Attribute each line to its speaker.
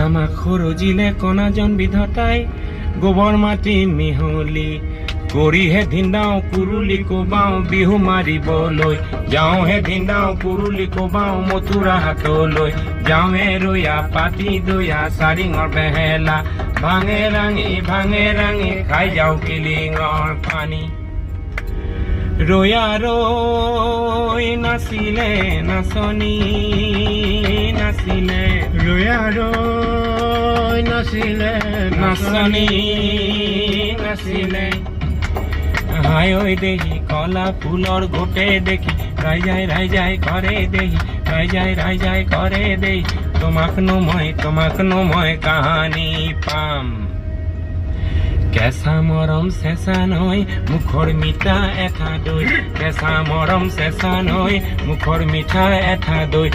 Speaker 1: আমাক সৰজিলে কণাজন বিধতাই গোবৰ মাটি মিহলি কৰিহে ধিন্দাও কুৰুলি কোবাওঁ বিহু মাৰিবলৈ যাওঁহে ধিন্দাও কুৰুলি কোবাওঁ মথুৰা হাতলৈ যাওঁহে ৰৈয়া পাতি দৈয়া চাৰিঙৰ বেহেলা ভাঙে ৰাঙি খাই যাওঁ কিলিঙৰ পানী ৰৈয়া ৰৈ নাছিলে নাচনী নাছিলে
Speaker 2: ৰৈয়া ৰৈ নাছিলে
Speaker 1: নাচনী নাছিলে হায় ঐ দেহি কলা ফুলৰ গোটে দেখি ৰাই যায় কৰে দেহি ৰাই যায় কৰে দেহি তোমাক নো মই কাহানী পাম কেঁচা মৰম চেঁচা নৈ মুখৰ মিঠা এঠা দৈ কেঁচা মৰম চেঁচা নৈ মুখৰ মিঠা এঠা দৈ